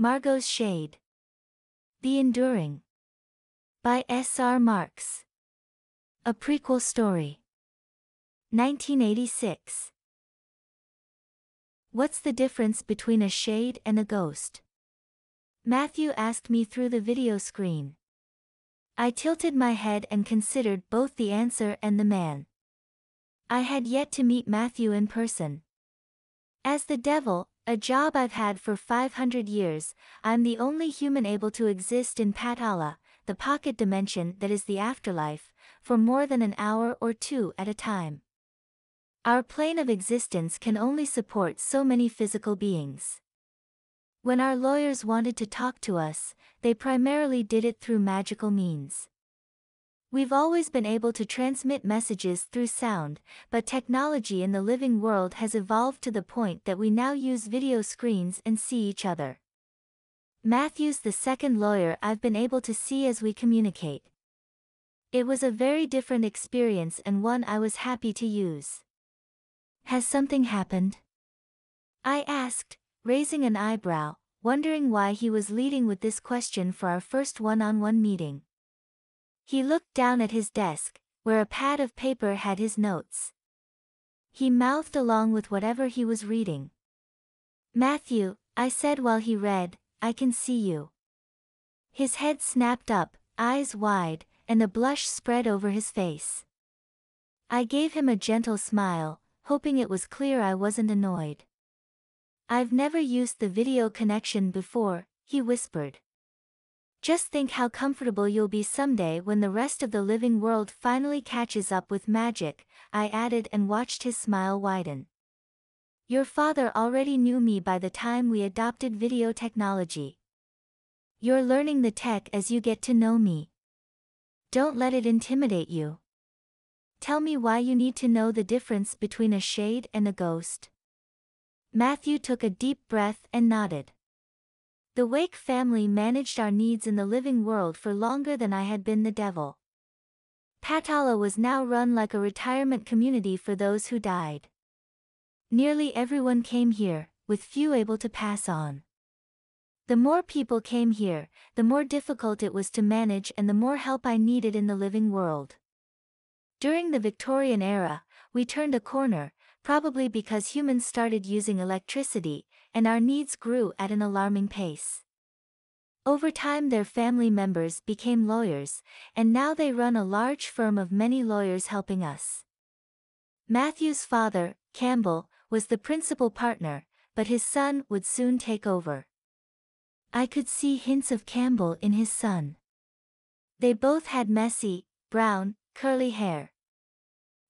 Margeaux's Shade. The Enduring. By S.R. Marx. A Prequel Story. 1986. What's the difference between a shade and a ghost? Matthew asked me through the video screen. I tilted my head and considered both the answer and the man. I had yet to meet Matthew in person. As the devil, a job I've had for 500 years, I'm the only human able to exist in Patala, the pocket dimension that is the afterlife, for more than an hour or two at a time. Our plane of existence can only support so many physical beings. When our lawyers wanted to talk to us, they primarily did it through magical means. We've always been able to transmit messages through sound, but technology in the living world has evolved to the point that we now use video screens and see each other. Matthew's the second lawyer I've been able to see as we communicate. It was a very different experience and one I was happy to use. Has something happened? I asked, raising an eyebrow, wondering why he was leading with this question for our first one-on-one meeting. He looked down at his desk, where a pad of paper had his notes. He mouthed along with whatever he was reading. "Matthew," I said while he read, "I can see you." His head snapped up, eyes wide, and a blush spread over his face. I gave him a gentle smile, hoping it was clear I wasn't annoyed. "I've never used the video connection before," he whispered. "Just think how comfortable you'll be someday when the rest of the living world finally catches up with magic," I added and watched his smile widen. "Your father already knew me by the time we adopted video technology. You're learning the tech as you get to know me. Don't let it intimidate you. Tell me why you need to know the difference between a shade and a ghost." Matthew took a deep breath and nodded. The Wake family managed our needs in the living world for longer than I had been the devil. Patala was now run like a retirement community for those who died. Nearly everyone came here, with few able to pass on. The more people came here, the more difficult it was to manage and the more help I needed in the living world. During the Victorian era, we turned a corner, probably because humans started using electricity, and our needs grew at an alarming pace. Over time their family members became lawyers, and now they run a large firm of many lawyers helping us. Matthew's father, Campbell, was the principal partner, but his son would soon take over. I could see hints of Campbell in his son. They both had messy, brown, curly hair.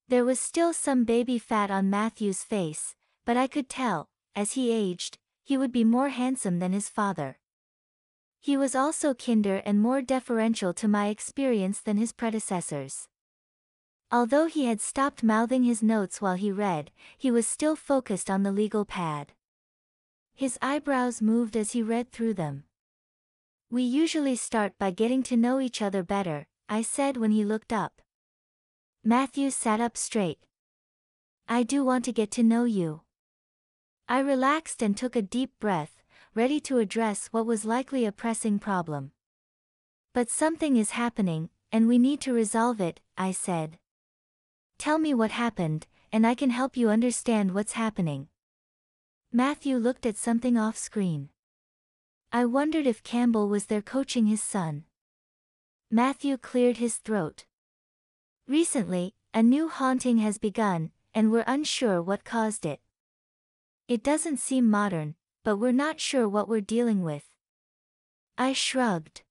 There was still some baby fat on Matthew's face, but I could tell, as he aged, he would be more handsome than his father. He was also kinder and more deferential to my experience than his predecessors. Although he had stopped mouthing his notes while he read, he was still focused on the legal pad. His eyebrows moved as he read through them. "We usually start by getting to know each other better," I said when he looked up. Matthew sat up straight. "I do want to get to know you." I relaxed and took a deep breath, ready to address what was likely a pressing problem. "But something is happening, and we need to resolve it," I said. "Tell me what happened, and I can help you understand what's happening." Matthew looked at something off-screen. I wondered if Campbell was there coaching his son. Matthew cleared his throat. "Recently, a new haunting has begun, and we're unsure what caused it. It doesn't seem modern, but we're not sure what we're dealing with." I shrugged.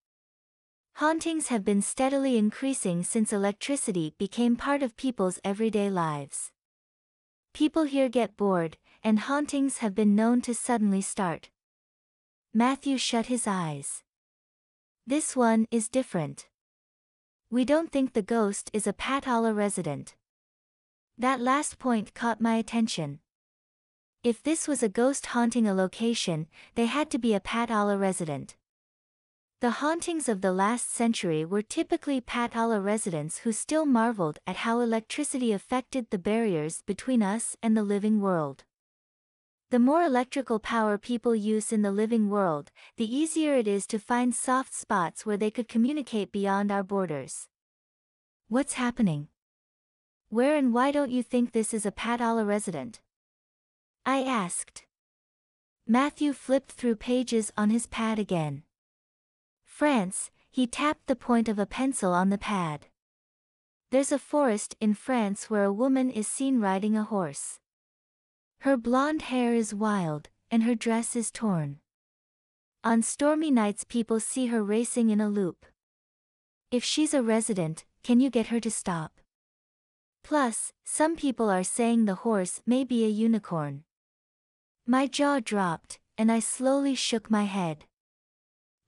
Hauntings have been steadily increasing since electricity became part of people's everyday lives. People here get bored, and hauntings have been known to suddenly start. Matthew shut his eyes. "This one is different. We don't think the ghost is a Patala resident." That last point caught my attention. If this was a ghost haunting a location, they had to be a Patala resident. The hauntings of the last century were typically Patala residents who still marveled at how electricity affected the barriers between us and the living world. The more electrical power people use in the living world, the easier it is to find soft spots where they could communicate beyond our borders. What's happening? Where and why don't you think this is a Patala resident? I asked. Matthew flipped through pages on his pad again. France, he tapped the point of a pencil on the pad. There's a forest in France where a woman is seen riding a horse. Her blonde hair is wild, and her dress is torn. On stormy nights people see her racing in a loop. If she's a resident, can you get her to stop? Plus, some people are saying the horse may be a unicorn. My jaw dropped, and I slowly shook my head.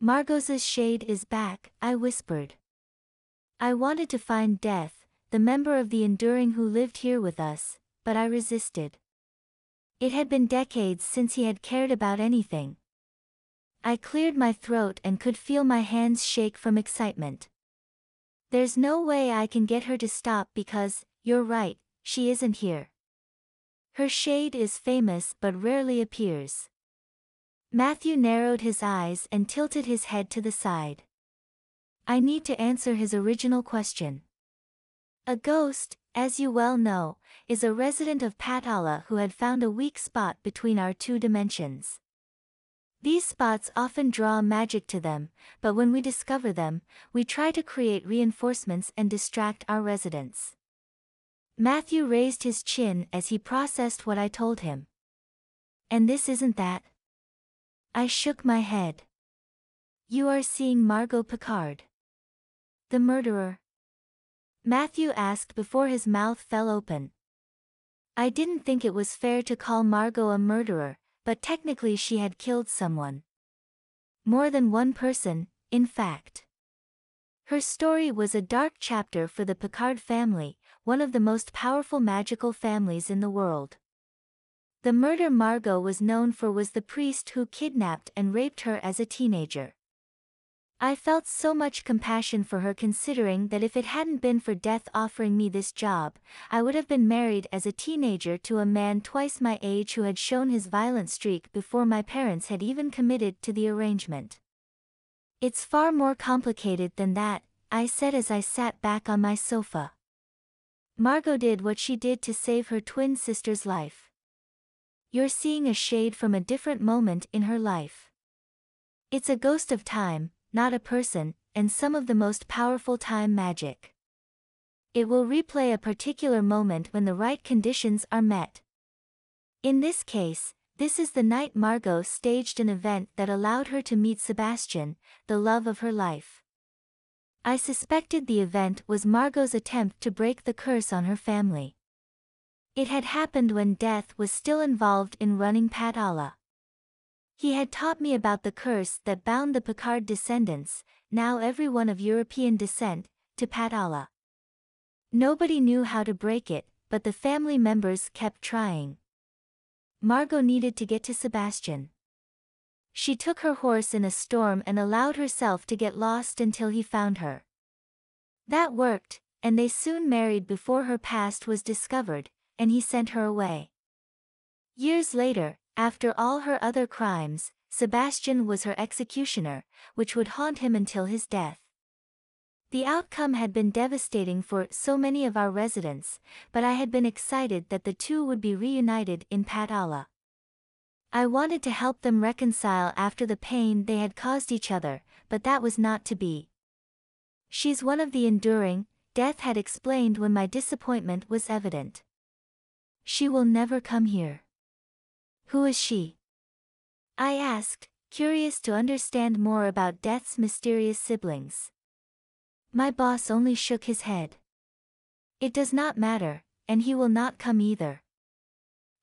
Margeaux's shade is back, I whispered. I wanted to find Death, the member of the Enduring who lived here with us, but I resisted. It had been decades since he had cared about anything. I cleared my throat and could feel my hands shake from excitement. There's no way I can get her to stop because, you're right, she isn't here. Her shade is famous but rarely appears. Matthew narrowed his eyes and tilted his head to the side. I need to answer his original question. A ghost, as you well know, is a resident of Patala who had found a weak spot between our two dimensions. These spots often draw magic to them, but when we discover them, we try to create reinforcements and distract our residents. Matthew raised his chin as he processed what I told him. And this isn't that? I shook my head. You are seeing Margeaux Picard. The murderer? Matthew asked before his mouth fell open. I didn't think it was fair to call Margeaux a murderer, but technically she had killed someone. More than one person, in fact. Her story was a dark chapter for the Picard family, one of the most powerful magical families in the world. The murder Margeaux was known for was the priest who kidnapped and raped her as a teenager. I felt so much compassion for her considering that if it hadn't been for Death offering me this job, I would have been married as a teenager to a man twice my age who had shown his violent streak before my parents had even committed to the arrangement. It's far more complicated than that, I said as I sat back on my sofa. Margeaux did what she did to save her twin sister's life. You're seeing a shade from a different moment in her life. It's a ghost of time, not a person, and some of the most powerful time magic. It will replay a particular moment when the right conditions are met. In this case, this is the night Margeaux staged an event that allowed her to meet Sebastian, the love of her life. I suspected the event was Margaux's attempt to break the curse on her family. It had happened when Death was still involved in running Patala. He had taught me about the curse that bound the Picard descendants, now everyone of European descent, to Patala. Nobody knew how to break it, but the family members kept trying. Margeaux needed to get to Sebastian. She took her horse in a storm and allowed herself to get lost until he found her. That worked, and they soon married before her past was discovered, and he sent her away. Years later, after all her other crimes, Sebastian was her executioner, which would haunt him until his death. The outcome had been devastating for so many of our residents, but I had been excited that the two would be reunited in Patala. I wanted to help them reconcile after the pain they had caused each other, but that was not to be. She's one of the Enduring, Death had explained when my disappointment was evident. She will never come here. Who is she? I asked, curious to understand more about Death's mysterious siblings. My boss only shook his head. It does not matter, and he will not come either.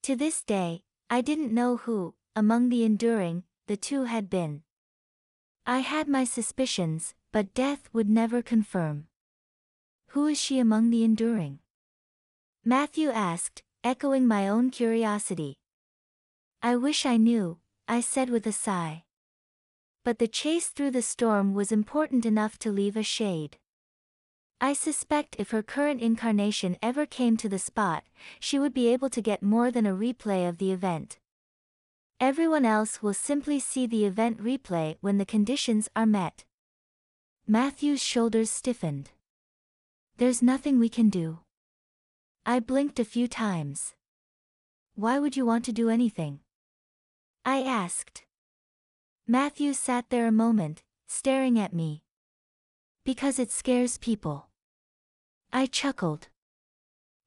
To this day, I didn't know who, among the Enduring, the two had been. I had my suspicions, but Death would never confirm. Who is she among the Enduring? Matthew asked, echoing my own curiosity. I wish I knew, I said with a sigh. But the chase through the storm was important enough to leave a shade. I suspect if her current incarnation ever came to the spot, she would be able to get more than a replay of the event. Everyone else will simply see the event replay when the conditions are met. Matthew's shoulders stiffened. There's nothing we can do. I blinked a few times. Why would you want to do anything? I asked. Matthew sat there a moment, staring at me. Because it scares people. I chuckled.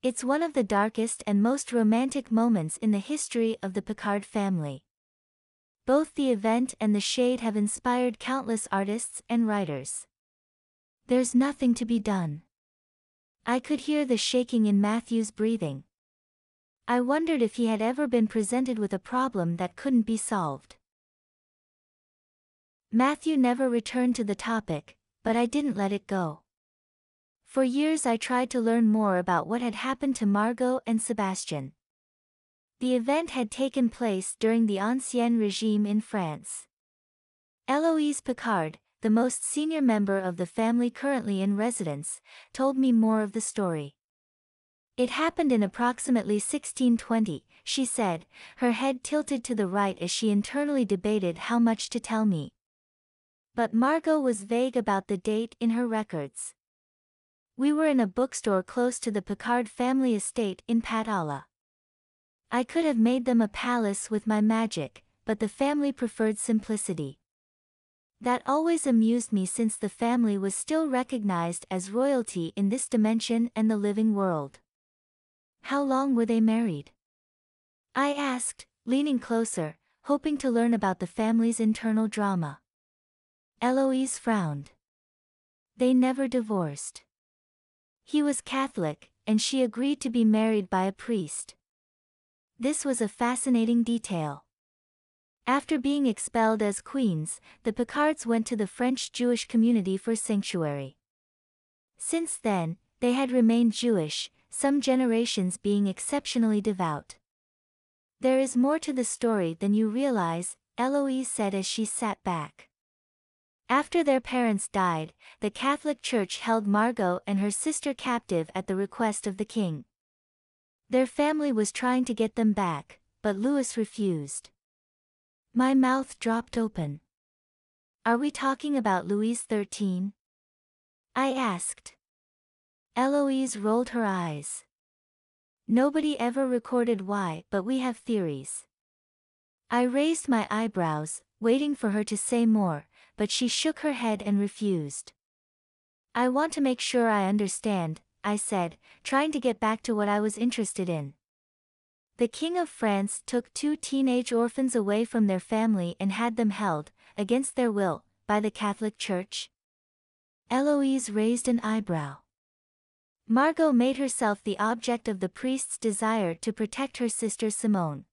It's one of the darkest and most romantic moments in the history of the Picard family. Both the event and the shade have inspired countless artists and writers. There's nothing to be done. I could hear the shaking in Matthew's breathing. I wondered if he had ever been presented with a problem that couldn't be solved. Matthew never returned to the topic, but I didn't let it go. For years I tried to learn more about what had happened to Margeaux and Sebastian. The event had taken place during the Ancien Regime in France. Eloise Picard, the most senior member of the family currently in residence, told me more of the story. It happened in approximately 1620, she said, her head tilted to the right as she internally debated how much to tell me. But Margeaux was vague about the date in her records. We were in a bookstore close to the Picard family estate in Patala. I could have made them a palace with my magic, but the family preferred simplicity. That always amused me since the family was still recognized as royalty in this dimension and the living world. How long were they married? I asked, leaning closer, hoping to learn about the family's internal drama. Eloise frowned. They never divorced. He was Catholic, and she agreed to be married by a priest. This was a fascinating detail. After being expelled as queens, the Picards went to the French Jewish community for sanctuary. Since then, they had remained Jewish, some generations being exceptionally devout. There is more to the story than you realize, Eloise said as she sat back. After their parents died, the Catholic Church held Margeaux and her sister captive at the request of the king. Their family was trying to get them back, but Louis refused. My mouth dropped open. Are we talking about Louis XIII? I asked. Eloise rolled her eyes. Nobody ever recorded why, but we have theories. I raised my eyebrows, waiting for her to say more, but she shook her head and refused. I want to make sure I understand, I said, trying to get back to what I was interested in. The King of France took 2 teenage orphans away from their family and had them held, against their will, by the Catholic Church? Eloise raised an eyebrow. Margeaux made herself the object of the priest's desire to protect her sister Simone.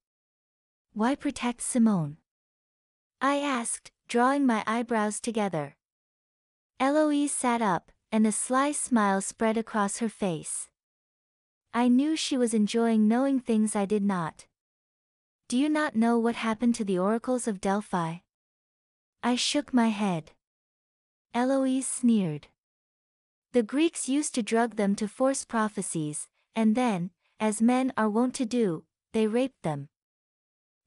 Why protect Simone? I asked, drawing my eyebrows together. Eloise sat up, and a sly smile spread across her face. I knew she was enjoying knowing things I did not. Do you not know what happened to the oracles of Delphi? I shook my head. Eloise sneered. The Greeks used to drug them to force prophecies, and then, as men are wont to do, they raped them.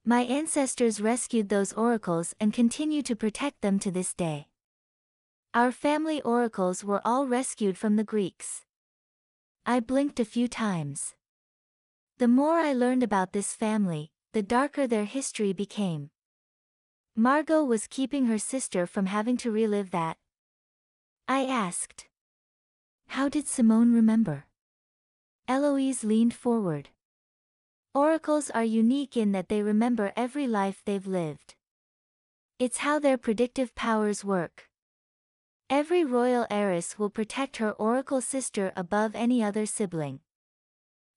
My ancestors rescued those oracles and continue to protect them to this day. Our family oracles were all rescued from the Greeks. I blinked a few times. The more I learned about this family, the darker their history became. Margeaux was keeping her sister from having to relive that. I asked. How did Simone remember? Eloise leaned forward. Oracles are unique in that they remember every life they've lived. It's how their predictive powers work. Every royal heiress will protect her oracle sister above any other sibling.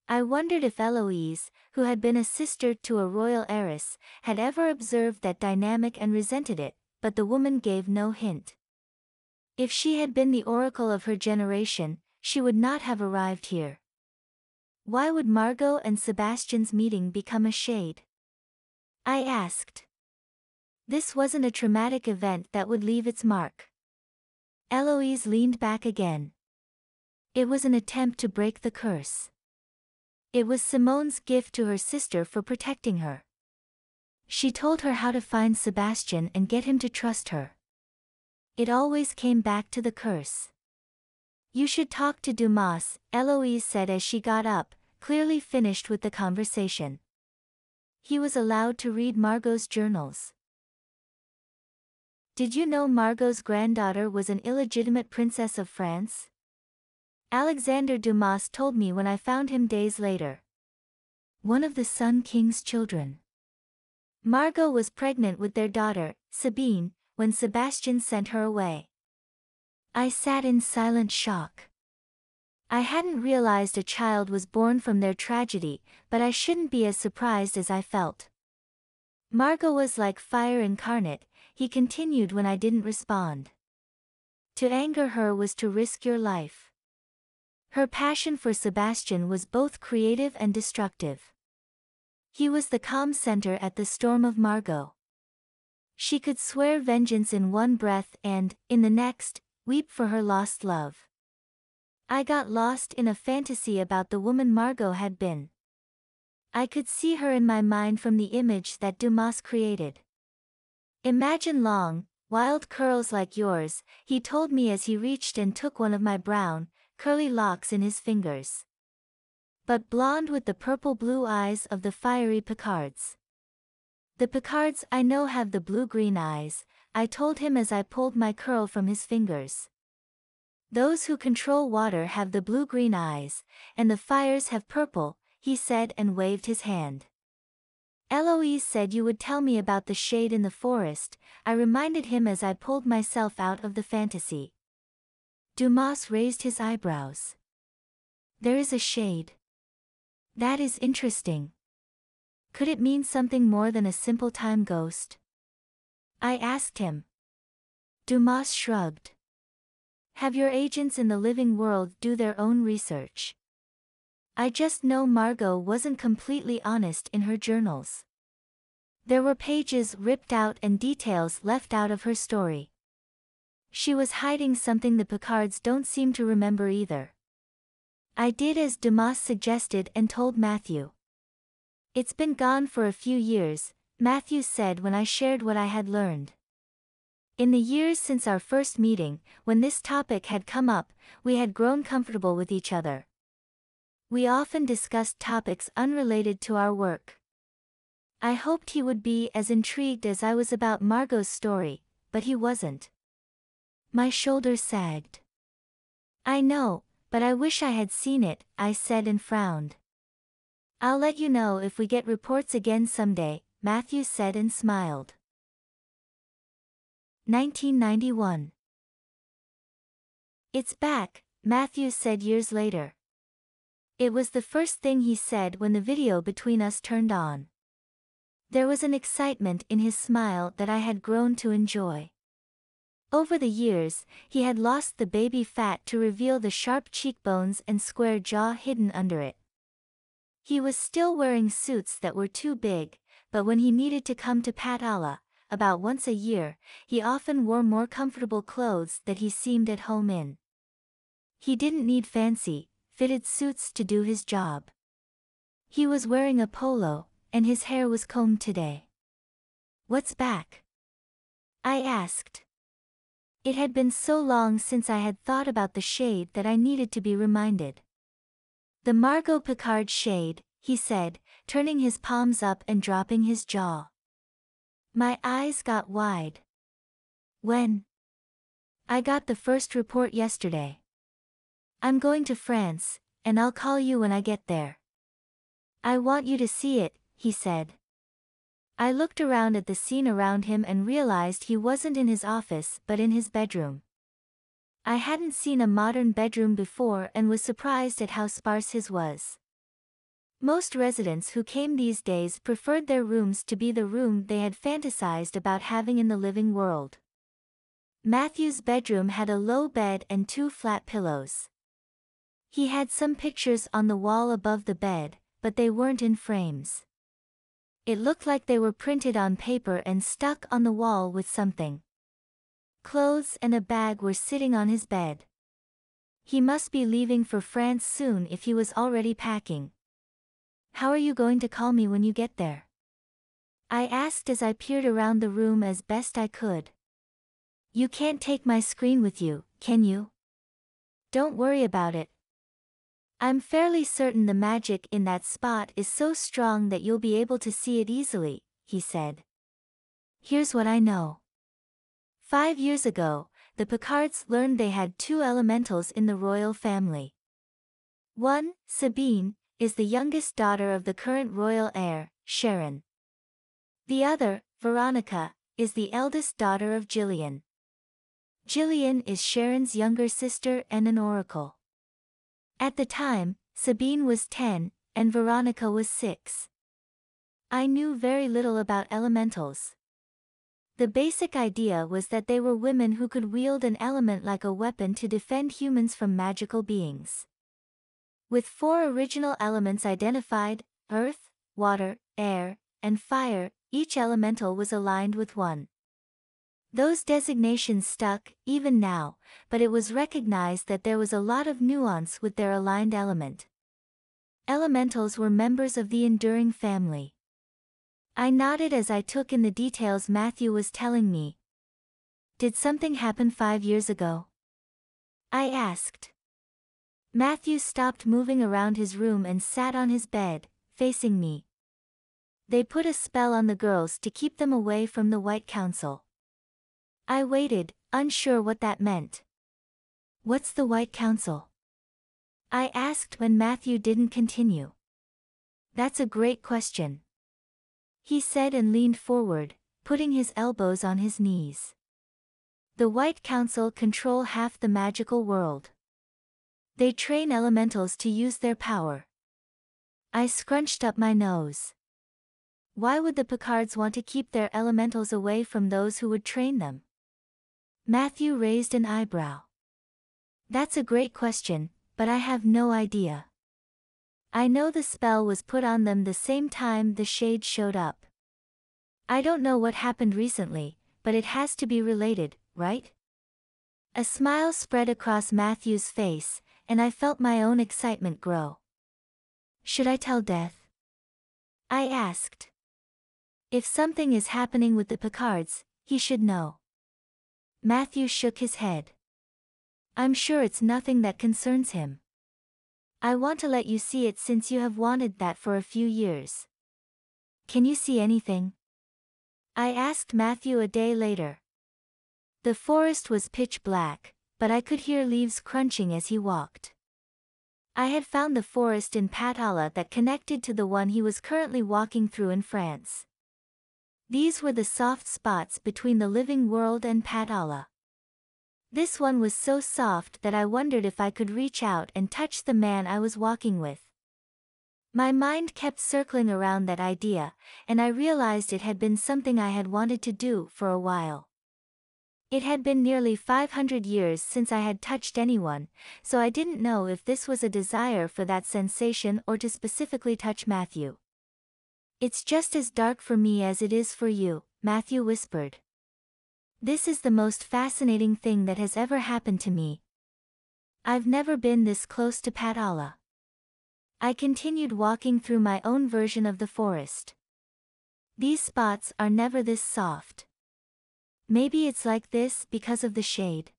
I wondered if Eloise, who had been a sister to a royal heiress, had ever observed that dynamic and resented it, but the woman gave no hint. If she had been the oracle of her generation, she would not have arrived here. Why would Margeaux and Sebastian's meeting become a shade? I asked. This wasn't a traumatic event that would leave its mark. Eloise leaned back again. It was an attempt to break the curse. It was Simone's gift to her sister for protecting her. She told her how to find Sebastian and get him to trust her. It always came back to the curse. You should talk to Dumas, Eloise said as she got up, clearly finished with the conversation. He was allowed to read Margaux's journals. Did you know Margaux's granddaughter was an illegitimate princess of France? Alexander Dumas told me when I found him days later. One of the Sun King's children. Margaux was pregnant with their daughter, Sabine, when Sebastian sent her away. I sat in silent shock. I hadn't realized a child was born from their tragedy, but I shouldn't be as surprised as I felt. Margaux was like fire incarnate, he continued when I didn't respond. To anger her was to risk your life. Her passion for Sebastian was both creative and destructive. He was the calm center at the storm of Margaux. She could swear vengeance in one breath and, in the next, weep for her lost love. I got lost in a fantasy about the woman Margaux had been. I could see her in my mind from the image that Dumas created. Imagine long, wild curls like yours, he told me as he reached and took one of my brown, curly locks in his fingers. But blonde with the purple-blue eyes of the fiery Picards. The Picards I know have the blue-green eyes, I told him as I pulled my curl from his fingers. Those who control water have the blue-green eyes, and the fires have purple, he said and waved his hand. Eloise said you would tell me about the shade in the forest, I reminded him as I pulled myself out of the fantasy. Dumas raised his eyebrows. There is a shade. That is interesting. Could it mean something more than a simple time ghost? I asked him. Dumas shrugged. Have your agents in the living world do their own research. I just know Margaux wasn't completely honest in her journals. There were pages ripped out and details left out of her story. She was hiding something the Picards don't seem to remember either. I did as Dumas suggested and told Matthew. It's been gone for a few years, Matthew said when I shared what I had learned. In the years since our first meeting, when this topic had come up, we had grown comfortable with each other. We often discussed topics unrelated to our work. I hoped he would be as intrigued as I was about Margaux's story, but he wasn't. My shoulders sagged. I know, but I wish I had seen it, I said and frowned. I'll let you know if we get reports again someday, Matthew said and smiled. 1991. It's back, Matthew said years later. It was the first thing he said when the video between us turned on. There was an excitement in his smile that I had grown to enjoy. Over the years, he had lost the baby fat to reveal the sharp cheekbones and square jaw hidden under it. He was still wearing suits that were too big, but when he needed to come to Patala, about once a year, he often wore more comfortable clothes that he seemed at home in. He didn't need fancy, fitted suits to do his job. He was wearing a polo, and his hair was combed today. What's back? I asked. It had been so long since I had thought about the shade that I needed to be reminded. The Margeaux Picard shade, he said, turning his palms up and dropping his jaw. My eyes got wide. When? I got the first report yesterday. I'm going to France, and I'll call you when I get there. I want you to see it, he said. I looked around at the scene around him and realized he wasn't in his office but in his bedroom. I hadn't seen a modern bedroom before and was surprised at how sparse his was. Most residents who came these days preferred their rooms to be the room they had fantasized about having in the living world. Matthew's bedroom had a low bed and 2 flat pillows. He had some pictures on the wall above the bed, but they weren't in frames. It looked like they were printed on paper and stuck on the wall with something. Clothes and a bag were sitting on his bed. He must be leaving for France soon if he was already packing. How are you going to call me when you get there? I asked as I peered around the room as best I could. You can't take my screen with you, can you? Don't worry about it. I'm fairly certain the magic in that spot is so strong that you'll be able to see it easily, he said. Here's what I know. 5 years ago, the Picards learned they had 2 elementals in the royal family. One, Sabine, is the youngest daughter of the current royal heir, Sharon. The other, Veronica, is the eldest daughter of Gillian. Gillian is Sharon's younger sister and an oracle. At the time, Sabine was 10, and Veronica was 6. I knew very little about elementals. The basic idea was that they were women who could wield an element like a weapon to defend humans from magical beings. With 4 original elements identified, earth, water, air, and fire, each elemental was aligned with one. Those designations stuck, even now, but it was recognized that there was a lot of nuance with their aligned element. Elementals were members of the enduring family. I nodded as I took in the details Matthew was telling me. Did something happen 5 years ago? I asked. Matthew stopped moving around his room and sat on his bed, facing me. They put a spell on the girls to keep them away from the White Council. I waited, unsure what that meant. What's the White Council? I asked when Matthew didn't continue. That's a great question, he said and leaned forward, putting his elbows on his knees. The White Council control half the magical world. They train elementals to use their power. I scrunched up my nose. Why would the Picards want to keep their elementals away from those who would train them? Matthew raised an eyebrow. That's a great question, but I have no idea. I know the spell was put on them the same time the shade showed up. I don't know what happened recently, but it has to be related, right? A smile spread across Matthew's face, and I felt my own excitement grow. Should I tell Death? I asked. If something is happening with the Picards, he should know. Matthew shook his head. I'm sure it's nothing that concerns him. I want to let you see it since you have wanted that for a few years. Can you see anything? I asked Matthew a day later. The forest was pitch black, but I could hear leaves crunching as he walked. I had found the forest in Patala that connected to the one he was currently walking through in France. These were the soft spots between the living world and Patala. This one was so soft that I wondered if I could reach out and touch the man I was walking with. My mind kept circling around that idea, and I realized it had been something I had wanted to do for a while. It had been nearly 500 years since I had touched anyone, so I didn't know if this was a desire for that sensation or to specifically touch Matthew. It's just as dark for me as it is for you, Matthew whispered. This is the most fascinating thing that has ever happened to me. I've never been this close to Patala. I continued walking through my own version of the forest. These spots are never this soft. Maybe it's like this because of the shade.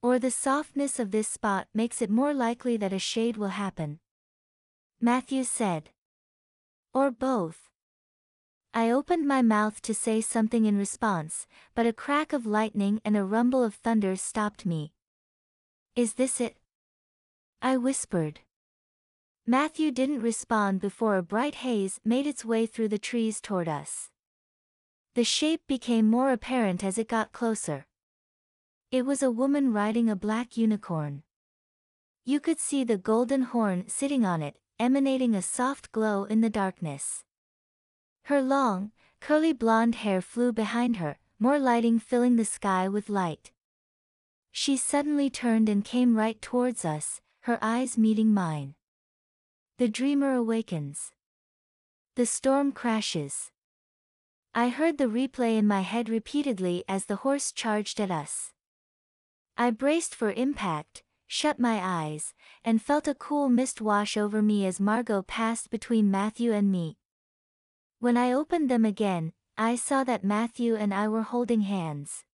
Or the softness of this spot makes it more likely that a shade will happen. Matthew said. Or both. I opened my mouth to say something in response, but a crack of lightning and a rumble of thunder stopped me. Is this it? I whispered. Matthew didn't respond before a bright haze made its way through the trees toward us. The shape became more apparent as it got closer. It was a woman riding a black unicorn. You could see the golden horn sitting on it, emanating a soft glow in the darkness. Her long, curly blonde hair flew behind her, more lighting filling the sky with light. She suddenly turned and came right towards us, her eyes meeting mine. The dreamer awakens. The storm crashes. I heard the replay in my head repeatedly as the horse charged at us. I braced for impact, shut my eyes, and felt a cool mist wash over me as Margeaux passed between Matthew and me. When I opened them again, I saw that Matthew and I were holding hands.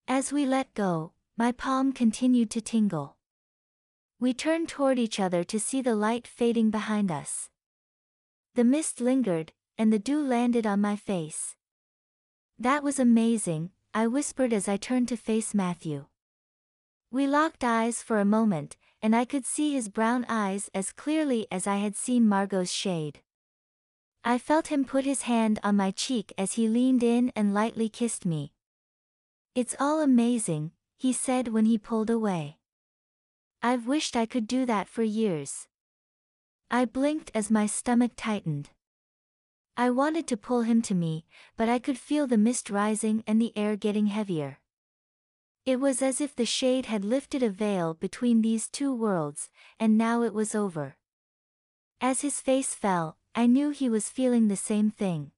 As we let go, my palm continued to tingle. We turned toward each other to see the light fading behind us. The mist lingered, and the dew landed on my face. "That was amazing," I whispered as I turned to face Matthew. We locked eyes for a moment, and I could see his brown eyes as clearly as I had seen Margot's shade. I felt him put his hand on my cheek as he leaned in and lightly kissed me. "It's all amazing," he said when he pulled away. "I've wished I could do that for years." I blinked as my stomach tightened. I wanted to pull him to me, but I could feel the mist rising and the air getting heavier. It was as if the shade had lifted a veil between these two worlds, and now it was over. As his face fell, I knew he was feeling the same thing.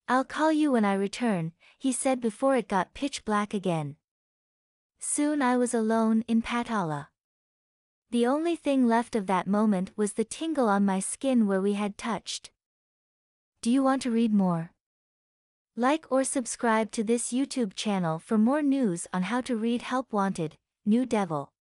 "I'll call you when I return," he said before it got pitch black again. Soon I was alone in Patala. The only thing left of that moment was the tingle on my skin where we had touched. Do you want to read more? Like or subscribe to this YouTube channel for more news on how to read Help Wanted, New Devil.